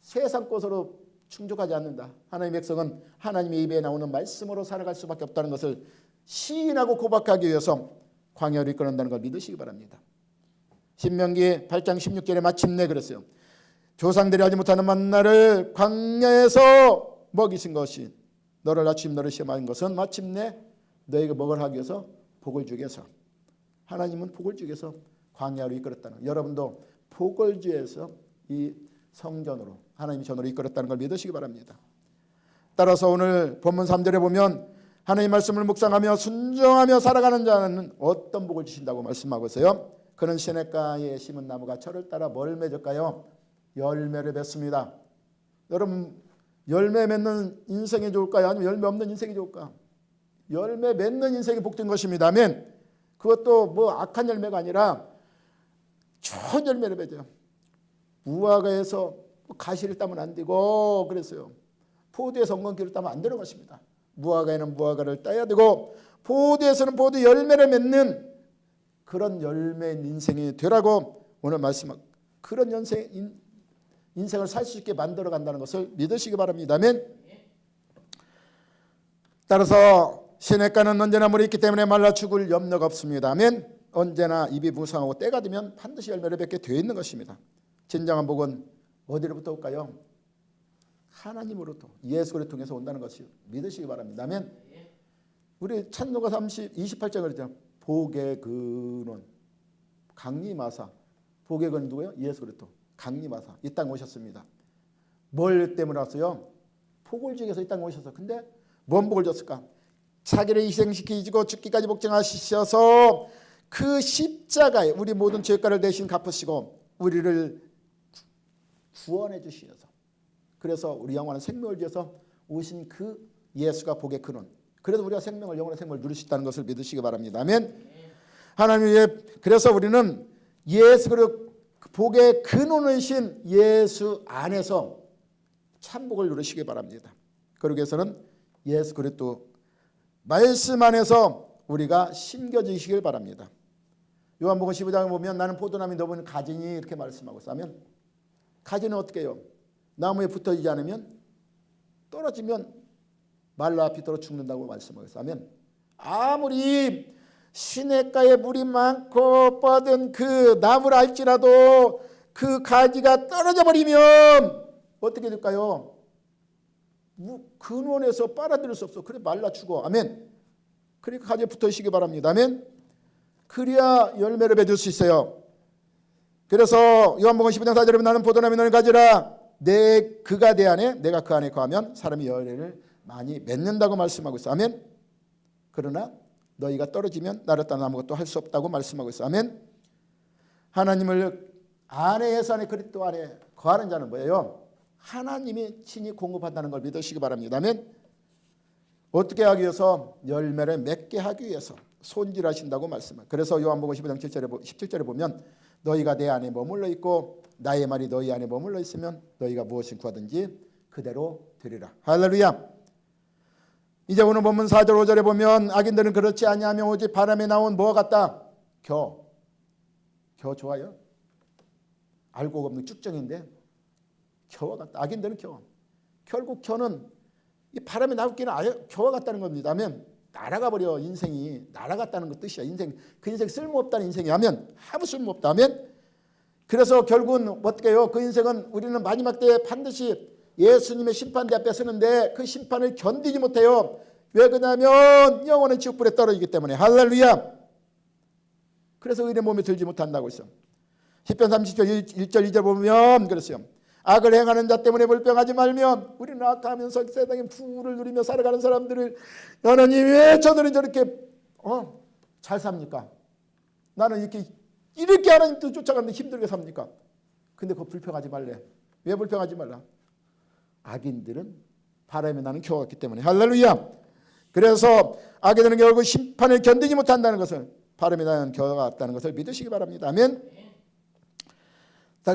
세상 것으로 충족하지 않는다. 하나님의 백성은 하나님의 입에 나오는 말씀으로 살아갈 수밖에 없다는 것을 시인하고 고백하기 위해서 광야로 이끌어낸다는 걸 믿으시기 바랍니다. 신명기 8장 16절에 마침내 그랬어요. 조상들이 하지 못하는 만나를 광야에서 먹이신 것이 너를 낮추심 너를 시험하는 것은 마침내 너에게 먹을 하기 위해서 복을 주기 위해서. 하나님은 복을 주기 위해서 광야로 이끌었다는 것. 여러분도 복을 주기 위해서 이 성전으로 하나님의 전으로 이끌었다는 걸 믿으시기 바랍니다. 따라서 오늘 본문 3절에 보면 하나님의 말씀을 묵상하며 순종하며 살아가는 자는 어떤 복을 주신다고 말씀하고 있어요. 그는 시냇가에 심은 나무가 철을 따라 뭘 맺을까요? 열매를 맺습니다. 여러분 열매 맺는 인생이 좋을까요? 아니면 열매 없는 인생이 좋을까? 열매 맺는 인생이 복된 것입니다. 아멘. 그것도 뭐 악한 열매가 아니라 좋은 열매를 맺어요. 무화과에서 가시를 따면 안 되고 그랬어요. 포도에서 엉겅퀴를 따면 안 되는 것입니다. 무화과에는 무화과를 따야 되고 포도에서는 포도 열매를 맺는 그런 열매인 인생이 되라고 오늘 말씀하고 그런 인생을 살 수 있게 만들어 간다는 것을 믿으시기 바랍니다. 아멘. 따라서 시냇가는 언제나 물이 있기 때문에 말라 죽을 염려가 없습니다. 아멘. 언제나 입이 무성하고 때가 되면 반드시 열매를 맺게 되어 있는 것입니다. 진정한 복은 어디로부터 올까요? 하나님으로부터 예수 그리스도를 통해서 온다는 것을 믿으시기 바랍니다. 아멘. 우리 찬송가 28절 그러죠. 복의 근원 강림하사. 복의 근원 누구예요? 예수 그리스도. 강림하사 이 땅에 오셨습니다. 뭘 때문에 왔어요? 복을 주기 위해서 이 땅에 오셔서. 근데 뭔 복을 줬을까? 자기를 희생시키시고 죽기까지 복종하셔서 그 십자가에 우리 모든 죄가를 대신 갚으시고 우리를 구원해 주시어서 그래서 우리 영원한 생명을 주셔서 오신 그 예수가 복의 근원. 그래서 우리가 영원한 생명을 누릴 수 있다는 것을 믿으시기 바랍니다. 아멘. 하나님의 그래서 우리는 예수 그리스도 복의 근원이신 예수 안에서 참복을 누리시기 바랍니다. 그러기 위해서는 예수 그리스도 말씀 안에서 우리가 심겨지시길 바랍니다. 요한복음 15장에 보면 나는 포도나무에 너 보는 가지니 이렇게 말씀하고 있으면 가지는 어떻게 해요? 나무에 붙어있지 않으면 떨어지면 말라 비틀어 죽는다고 말씀하고 있으면 아무리 시냇가에 물이 많고 뻗은 그 나무를 알지라도 그 가지가 떨어져 버리면 어떻게 될까요? 근원에서 빨아들일 수 없어. 그래 말라 죽어. 아멘. 그러니까 가지에 붙어있시기 바랍니다. 아멘. 그래야 열매를 맺을 수 있어요. 그래서 요한복음 15장 4절에 보면 나는 포도나무에 너는 가지라 그가 내 안에 내가 그 안에 거하면 사람이 열매를 많이 맺는다고 말씀하고 있어요. 아멘. 그러나 너희가 떨어지면 나를 따라 아무것도 할 수 없다고 말씀하고 있어요. 아멘. 하나님을 안에 예수 안에 그리스도 안에 거하는 자는 뭐예요? 하나님이 친히 공급한다는 걸 믿으시기 바랍니다. 아멘. 어떻게 하기 위해서? 열매를 맺게 하기 위해서 손질하신다고 말씀합니다. 그래서 요한복음 15장 17절에 보면 너희가 내 안에 머물러 있고 나의 말이 너희 안에 머물러 있으면 너희가 무엇을 구하든지 그대로 되리라. 할렐루야. 이제 오늘 본문 4절 5절에 보면 악인들은 그렇지 아니하며 오직 바람에 나온 뭐와 같다? 겨 좋아요? 알고 없는 쭉정인데 겨와 같다. 악인들은 겨. 결국 겨는 이 바람에 나오기는 겨와 같다는 겁니다. 하면 날아가 버려. 인생이 날아갔다는 것 뜻이야. 그 인생 쓸모없다는 인생이 하면 아무 쓸모없다 하면 그래서 결국은 어떻게 해요? 그 인생은 우리는 마지막 때에 반드시 예수님의 심판대 앞에 서는데 그 심판을 견디지 못해요. 왜 그러냐면 영혼은 지옥불에 떨어지기 때문에. 할렐루야. 그래서 의인의 몸에 들지 못한다고 했어. 10편 30절 1절 2절 보면 그랬어요. 악을 행하는 자 때문에 불평하지 말면, 우리는 악하면서 세상의 부를 누리며 살아가는 사람들을 하나님 왜 저들은 저렇게 잘 삽니까? 나는 이렇게 하나님 뜻 쫓아가는데 힘들게 삽니까? 근데 그거 불평하지 말래. 왜 불평하지 말라? 악인들은 바람에 나는 겨와 같기 때문에. 할렐루야. 그래서 악인들은 결국 심판을 견디지 못한다는 것을, 바람에 나는 겨와 같다는 것을 믿으시기 바랍니다. 아멘.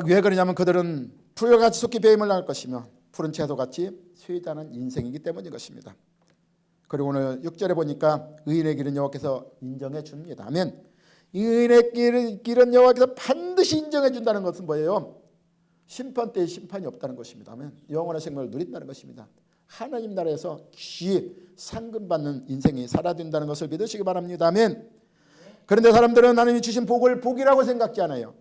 왜 그러냐면 그들은 풀같이 속히 배임을 당할 것이며 푸른 채소같이 쇠잔한 인생이기 때문인 것입니다. 그리고 오늘 6절에 보니까 의인의 길은 여호와께서 인정해 줍니다. 아멘. 의인의 길은 여호와께서 반드시 인정해 준다는 것은 뭐예요? 심판 때에 심판이 없다는 것입니다. 아멘. 영원한 생명을 누린다는 것입니다. 하나님 나라에서 귀히 상금받는 인생이 살아된다는 것을 믿으시기 바랍니다. 아멘. 그런데 사람들은 하나님이 주신 복을 복이라고 생각지 않아요.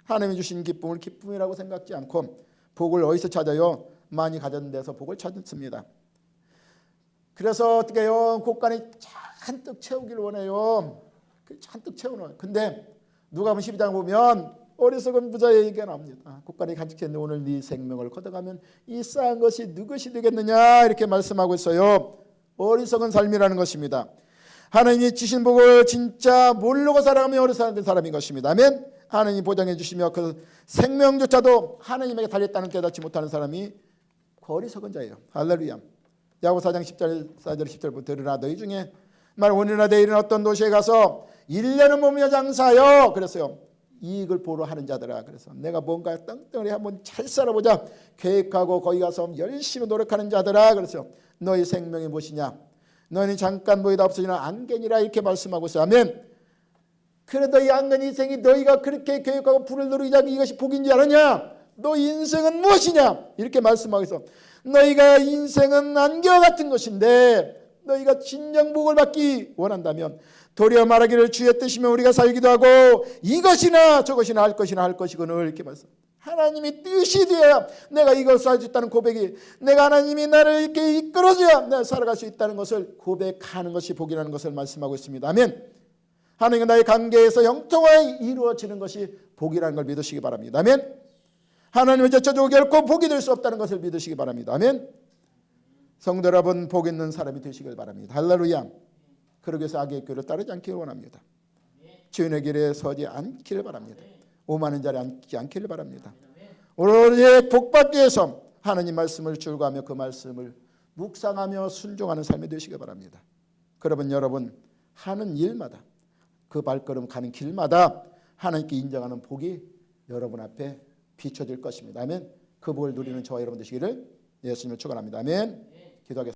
하나님이 주신 기쁨을 기쁨이라고 생각지 않고 복을 어디서 찾아요? 많이 가진 데서 복을 찾습니다. 그래서 어떻게 해요? 곳간이 잔뜩 채우기를 원해요. 잔뜩 채우는. 근데 누가 보면 12장 보면 어리석은 부자의 얘기가 나옵니다. 곳간이 간직해 있는 오늘 네 생명을 걷어가면 이 쌓은 것이 누구시 되겠느냐, 이렇게 말씀하고 있어요. 어리석은 삶이라는 것입니다. 하나님이 주신 복을 진짜 모르고 살아가면 어리석은 사람인 것입니다. 아멘. 하나님이 보장해 주시며 그 생명조차도 하나님에게 달렸다는 깨닫지 못하는 사람이 어리석은 자예요. 할렐루야. 야고보서 4장 4절 10절부터 들으라 너희 중에 오늘이나 내일은 어떤 도시에 가서 1년을 머무며 장사하여, 그랬어요. 이익을 보러 하는 자들아. 그래서 내가 뭔가 떵떵이 한번 잘 살아보자 계획하고 거기 가서 열심히 노력하는 자들아. 그래서 너희 생명이 무엇이냐? 너희는 잠깐 보이다 없어지는 안개니라, 이렇게 말씀하고 있어요. 아멘. 그래도 이 안개 인생이 너희가 그렇게 계획하고 불을 누리자 이것이 복인지 아느냐? 너 인생은 무엇이냐? 이렇게 말씀하고 있어. 너희가 인생은 안개와 같은 것인데 너희가 진정 복을 받기 원한다면 도리어 말하기를 주의 뜻이면 우리가 살기도 하고 이것이나 저것이나 할 것이거늘, 이렇게 말씀. 하나님이 뜻이 되어야 내가 이것을 할 수 있다는 고백이, 내가 하나님이 나를 이렇게 이끌어줘야 내가 살아갈 수 있다는 것을 고백하는 것이 복이라는 것을 말씀하고 있습니다. 아멘. 하나님과 나의 관계에서 형통하게 이루어지는 것이 복이라는 걸 믿으시기 바랍니다. 아멘. 하나님을 젖혀주고 결코 복이 될 수 없다는 것을 믿으시기 바랍니다. 아멘. 성도 여러분, 복 있는 사람이 되시길 바랍니다. 할렐루야. 그러기 위해서 악의 길을 따르지 않기를 원합니다. 주인의 길에 서지 않기를 바랍니다. 오만한 자리에 앉지 않기를 바랍니다. 오로지 복받기 위해서 하나님 말씀을 줄거하며 그 말씀을 묵상하며 순종하는 삶이 되시길 바랍니다. 그러면 여러분 하는 일마다, 그 발걸음 가는 길마다 하나님께 인정하는 복이 여러분 앞에 비춰질 것입니다. 아멘. 그 복을 누리는 저와 여러분 되시기를 예수님을 축원합니다. 아멘. 기도하겠습니다.